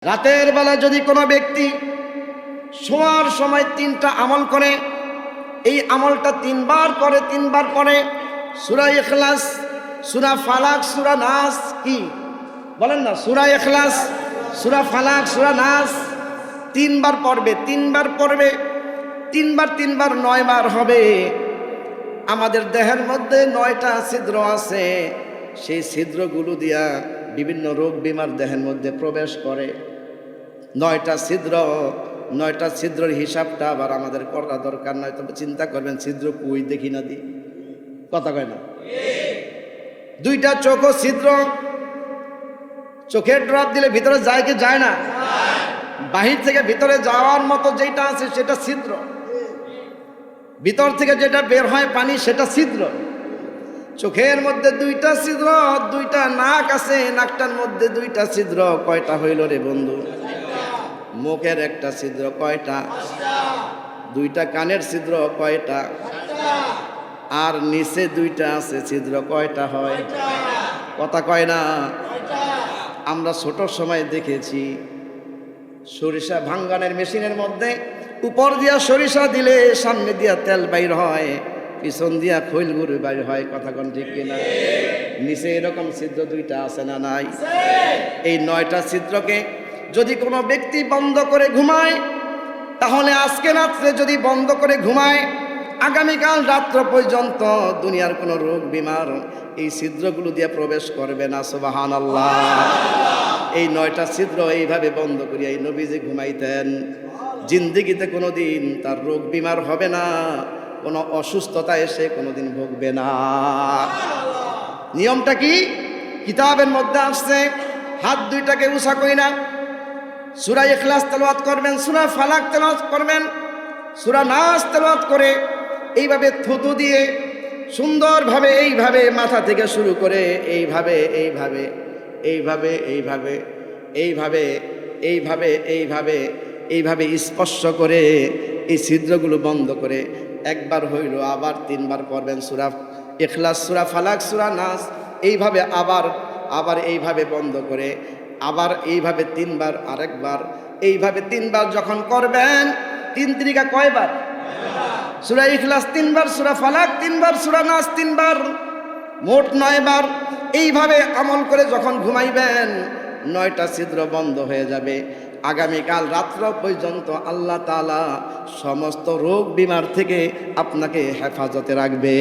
রাতের বেলা যদি কোনো ব্যক্তি শোয়ার সময় 3টা আমল করে, এই আমলটা 3বার করে, 3বার পরে সূরা ইখলাস, সূরা ফালাক, সূরা নাস, কি বলেন না, সূরা ইখলাস, সূরা ফালাক, সূরা নাস 3বার পড়বে, 3বার পড়বে, 3বার 9 বার হবে। আমাদের দেহের মধ্যে 9টা ছিদ্র আছে, সেই ছিদ্রগুলো দিয়া বিভিন্ন রোগ বিমার দেহের মধ্যে প্রবেশ করে। 9টা ছিদ্রের হিসাবটা আবার আমাদের করা দরকার নয়। তবে চিন্তা করবেন, ছিদ্র কই দেখি না দি, কথা কয় না। 2টা চোখও ছিদ্র, চোখের ড্রপ দিলে ভিতরে যায় কি যায় না? বাহির থেকে ভিতরে যাওয়ার মতো যেটা আছে সেটা ছিদ্র, ভিতর থেকে যেটা বের হয় পানি সেটা ছিদ্র। চোখের মধ্যে 2টা ছিদ্র, 2টা নাক আছে, নাকটার মধ্যে 2টা ছিদ্র। কয়টা হইল রে বন্ধু? মুখের একটা ছিদ্র কয়টা? 2টা কানের ছিদ্র কয়টা? আর নিচে 2টা আছে ছিদ্র, কয়টা হয়? কথা কয় না। আমরা ছোট সময় দেখেছি সরিষা ভাঙ্গানের মেশিনের মধ্যে উপর দিয়া সরিষা দিলে সামনে দিয়া তেল বাইর হয়, পিছন দিয়া খৈল গুড় বাইর হয়। কথা কোন ঠিক কিনা? নিচে এরকম ছিদ্র 2টা আছে না নাই? এই 9টা ছিদ্রকে যদি কোনো ব্যক্তি বন্ধ করে ঘুমায়, তাহলে আজকে রাত্রে যদি বন্ধ করে ঘুমায়, আগামীকাল রাত্র পর্যন্ত দুনিয়ার কোনো রোগ বিমার এই ছিদ্রগুলো দিয়ে প্রবেশ করবে না। সুবহানাল্লাহ। এই 9টা ছিদ্র এইভাবে বন্ধ করিয়া এই নবীজি ঘুমাইতেন। জিন্দেগিতে কোনোদিন তার রোগ বিমার হবে না, কোনো অসুস্থতা এসে কোনোদিন ভুগবে না। নিয়মটা কি? কিতাবের মধ্যে আসছে, হাত 2টাকে উঁচা করি না, সূরা ইখলাস তেলাওয়াত করবেন, সূরা ফালাক তেলাওয়াত করবেন, সূরা নাস তেলাওয়াত করে এইভাবে থুতু দিয়ে সুন্দরভাবে এইভাবে মাথা থেকে শুরু করে এইভাবে এইভাবে এইভাবে এইভাবে এইভাবে এইভাবে এইভাবে এইভাবে স্পর্শ করে এই ছিদ্রগুলো বন্ধ করে একবার হইল, আবার 3বার পড়বেন সূরা ইখলাস, সূরা ফালাক, সূরা নাস, এইভাবে আবার এইভাবে বন্ধ করে আবার এইভাবে 3বার, আরেকবার এইভাবে 3বার যখন করবেন, 3 3 কয়বার? সূরা ইখলাস 3বার, সূরা ফালাক 3বার, সূরা নাস 3বার, মোট 9 বার। এইভাবে আমল করে যখন ঘুমাইবেন 9টা ছিদ্র বন্ধ হয়ে যাবে। আগামীকাল রাত্র পর্যন্ত আল্লাহ তাআলা সমস্ত রোগ বিমার থেকে আপনাকে হেফাজতে রাখবে।